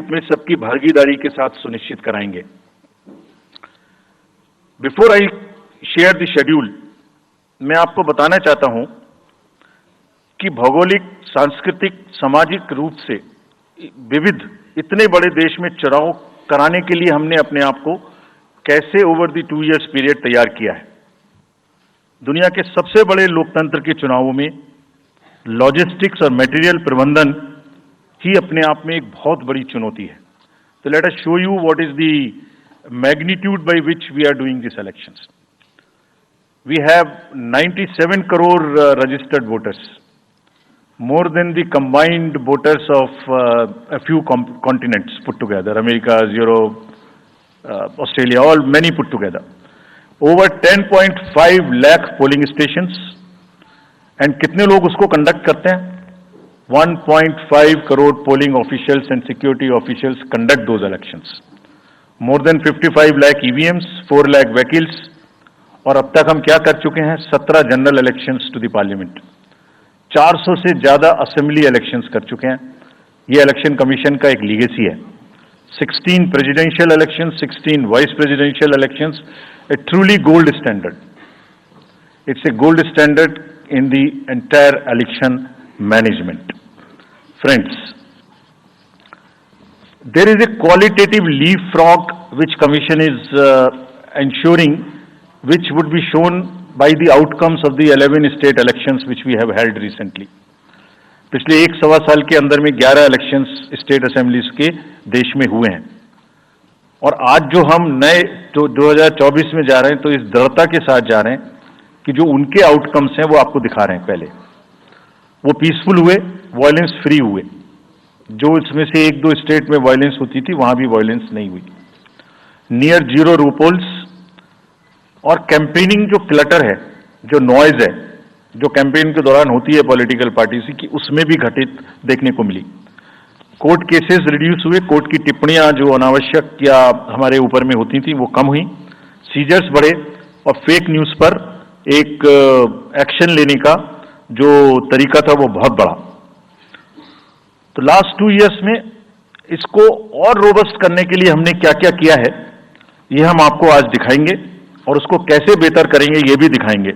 रूप में सबकी भागीदारी के साथ सुनिश्चित कराएंगे। Before I share the schedule, मैं आपको बताना चाहता हूं कि भौगोलिक, सांस्कृतिक, सामाजिक रूप से विविध इतने बड़े देश में चुनाव कराने के लिए हमने अपने आप को कैसे ओवर द 2 इयर्स पीरियड तैयार किया है। दुनिया के सबसे बड़े लोकतंत्र के चुनावों में लॉजिस्टिक्स और मटेरियल प्रबंधन ही अपने आप में एक बहुत बड़ी चुनौती है। तो let us show you what is the magnitude by which we are doing this elections. We have 97 crore registered voters, more than the combined voters of a few continents put together, America, Europe, Australia, all many put together. Over 10.5 lakh polling stations, and कितने लोग उसको conduct करते हैं? 1.5 crore polling officials and security officials conduct those elections. More than 55 lakh EVMs, 4 lakh vehicles, और अब तक हम क्या कर चुके हैं? 17 general elections to the parliament, 400 से ज्यादा असेंबली इलेक्शंस कर चुके हैं। ये इलेक्शन कमीशन का एक लीगेसी है। 16 presidential elections, 16 vice presidential elections, A truly gold standard. It's a gold standard in the entire election management. Friends, there is a qualitative leapfrog which commission is ensuring, which would be shown by the outcomes of the 11 state elections which we have held recently. पिछले 1.25 साल के अंदर में 11 elections state assemblies के देश में हुए हैं, और आज जो हम नए 2024 में जा रहे हैं तो इस दृढ़ता के साथ जा रहे हैं कि जो उनके आउटकम्स हैं वो आपको दिखा रहे हैं। पहले वो पीसफुल हुए, वायलेंस फ्री हुए। जो इसमें से 1-2 स्टेट में वायलेंस होती थी वहां भी वायलेंस नहीं हुई। नियर जीरो रूपोल्स, और कैंपेनिंग जो क्लटर है, जो नॉइज है, जो कैंपेन के दौरान होती है पॉलिटिकल पार्टीज की, उसमें भी घटित देखने को मिली। कोर्ट केसेस रिड्यूस हुए, कोर्ट की टिप्पणियां जो अनावश्यक या हमारे ऊपर में होती थी वो कम हुई, सीजर्स बढ़े, और फेक न्यूज पर एक एक्शन लेने का जो तरीका था वो बहुत बढ़ा। तो लास्ट 2 इयर्स में इसको और रोबस्ट करने के लिए हमने क्या क्या किया है ये हम आपको आज दिखाएंगे, और उसको कैसे बेहतर करेंगे ये भी दिखाएंगे।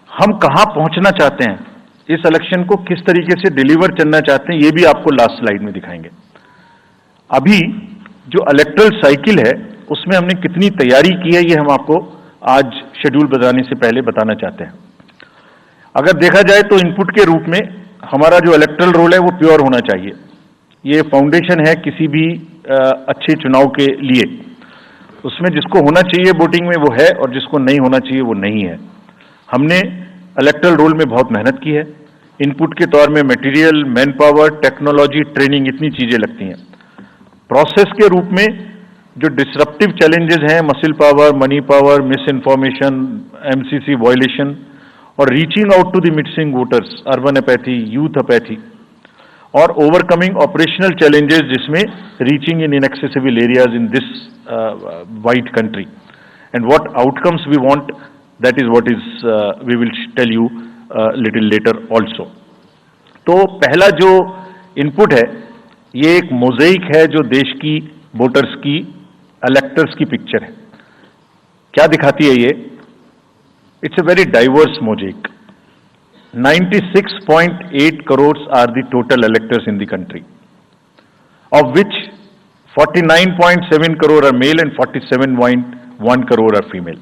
हम कहां पहुंचना चाहते हैं, इस इलेक्शन को किस तरीके से डिलीवर करना चाहते हैं, ये भी आपको लास्ट स्लाइड में दिखाएंगे। अभी जो इलेक्टरल साइकिल है उसमें हमने कितनी तैयारी की है ये हम आपको आज शेड्यूल बताने से पहले बताना चाहते हैं। अगर देखा जाए तो इनपुट के रूप में हमारा जो इलेक्टरल रोल है वो प्योर होना चाहिए। ये फाउंडेशन है किसी भी अच्छे चुनाव के लिए। उसमें जिसको होना चाहिए वोटिंग में वो है, और जिसको नहीं होना चाहिए वो नहीं है। हमने इलेक्टरल रोल में बहुत मेहनत की है। इनपुट के तौर में material, man power, technology, training, इतनी चीजें लगती हैं। प्रोसेस के रूप में जो डिसरप्टिव चैलेंजेस हैं, muscle power, money power, mis information, MCC violation, और reaching out to the missing voters, urban apathy, youth apathy, और ओवरकमिंग ऑपरेशनल चैलेंजेस जिसमें reaching in inaccessible areas in this wide country, and what outcomes we want, that is what is we will tell you little later also. तो पहला जो input है ये एक मोज़ेइक है जो देश की वोटर्स की, इलेक्टर्स की पिक्चर है। क्या दिखाती है ये? It's a very diverse mosaic. 96.8 crores are the total electors in the country, of which 49.7 crore are male and 47.1 crore are female.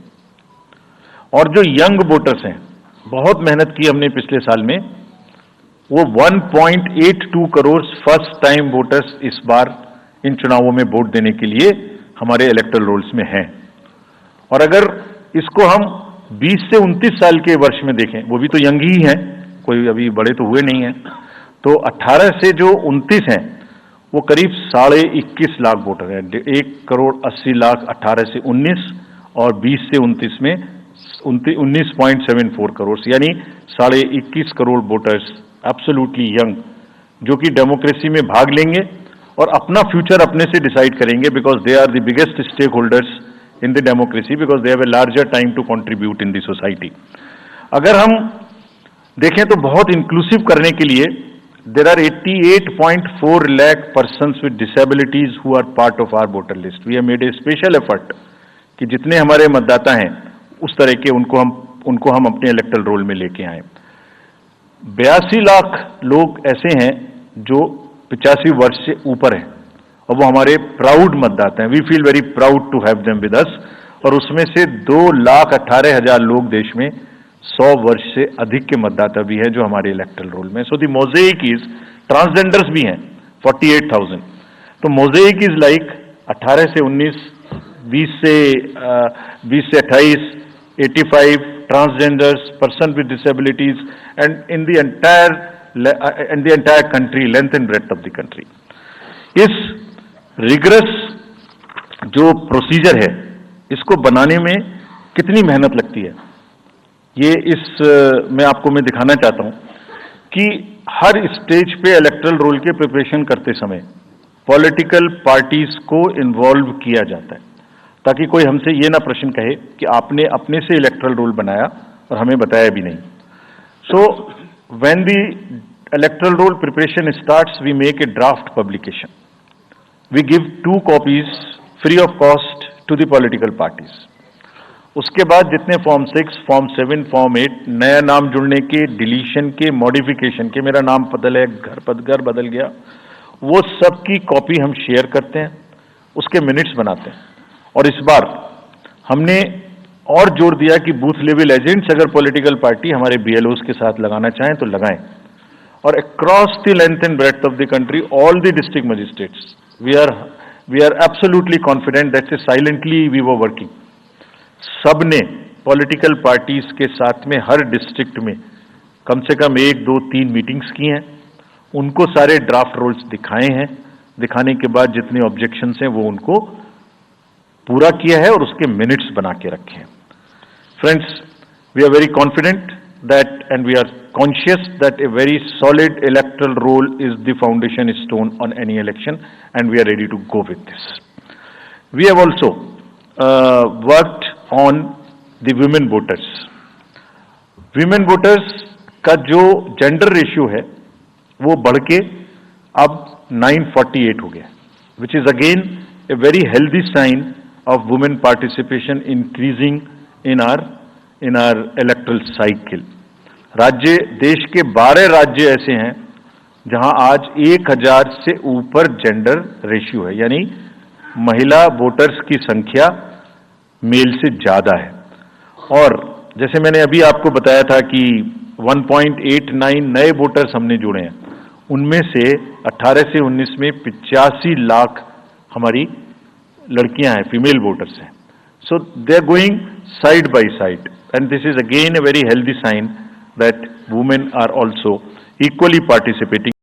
और जो यंग वोटर्स हैं, बहुत मेहनत की हमने पिछले साल में, वो 1.82 करोड़ फर्स्ट टाइम वोटर्स इस बार इन चुनावों में वोट देने के लिए हमारे इलेक्टरल रोल्स में हैं। और अगर इसको हम 20 से 29 साल के वर्ष में देखें, वो भी तो यंग ही हैं, कोई अभी बड़े तो हुए नहीं हैं, तो 18 से जो 29 हैं वो करीब 21.5 लाख वोटर हैं। 1.80 करोड़ 18 से 19, और 20 से 29 में 19.74 करोड़, यानी 21.5 करोड़ वोटर्स एब्सोल्युटली यंग, जो कि डेमोक्रेसी में भाग लेंगे और अपना फ्यूचर अपने से डिसाइड करेंगे, because they are the biggest stakeholders in the democracy, because they have a larger time to contribute in the society. अगर हम देखें तो बहुत इंक्लूसिव करने के लिए there are 88.4 lakh persons with disabilities who are part of our voter list. We have made a special effort कि जितने हमारे मतदाता हैं उस तरह के उनको हम अपने इलेक्टोरल रोल में लेके आए। 82 लाख लोग ऐसे हैं जो 85 वर्ष से ऊपर हैं और वो हमारे प्राउड मतदाता हैं। We feel very proud to have them with us. और उसमें से 2,18,000 लोग देश में 100 वर्ष से अधिक के मतदाता भी हैं जो हमारे इलेक्टोरल रोल में। So the mosaic is, transgenders भी हैं 48,000। तो मोज़ेक इज लाइक 18 से 19, 20 से 28, 85 transgenders, person with disabilities and in the entire country, length and breadth of the country. इस रिगरस जो प्रोसीजर है इसको बनाने में कितनी मेहनत लगती है, ये मैं दिखाना चाहता हूं कि हर स्टेज पे इलेक्टोरल रोल के प्रिपरेशन करते समय पॉलिटिकल पार्टीज को इन्वॉल्व किया जाता है, ताकि कोई हमसे ये ना प्रश्न कहे कि आपने अपने से इलेक्टोरल रोल बनाया और हमें बताया भी नहीं। So when the electoral roll preparation starts, we make a draft publication. We give 2 copies free of cost to the political parties. उसके बाद जितने फॉर्म 6, फॉर्म 7, फॉर्म 8, नया नाम जुड़ने के, डिलीशन के, मॉडिफिकेशन के, मेरा नाम बदल है, घर बदल गया, वो सब की कॉपी हम शेयर करते हैं, उसके मिनट्स बनाते हैं। और इस बार हमने और जोर दिया कि बूथ लेवल एजेंट्स अगर पॉलिटिकल पार्टी हमारे BLOs के साथ लगाना चाहें तो लगाएं। और across the length and breadth of the country, all the district magistrates, we are absolutely confident that silently we were working. सबने पॉलिटिकल पार्टीज के साथ में हर डिस्ट्रिक्ट में कम से कम 1, 2, 3 मीटिंग्स की हैं, उनको सारे ड्राफ्ट रोल्स दिखाए हैं। दिखाने के बाद जितने ऑब्जेक्शंस हैं वो उनको पूरा किया है और उसके मिनट्स बना के रखे हैं। Friends, we are very confident that and we are conscious that a very solid electoral roll is the foundation stone on any election, and we are ready to go with this. We have also worked on the women voters. Women voters का जो gender ratio है वो बढ़ के अब 948 हो गया, which is again a very healthy sign of women participation increasing in our electoral cycle. राज्य, देश के 12 राज्य ऐसे हैं जहां आज 1000 से ऊपर जेंडर रेशियो है, यानी महिला वोटर्स की संख्या मेल से ज्यादा है। और जैसे मैंने अभी आपको बताया था कि 1.89 नए वोटर्स हमने जोड़े हैं, उनमें से 18 से 19 में 85 लाख हमारी लड़कियां हैं, फीमेल वोटर्स हैं। So they are going side by side, and this is again a very healthy sign that women are also equally participating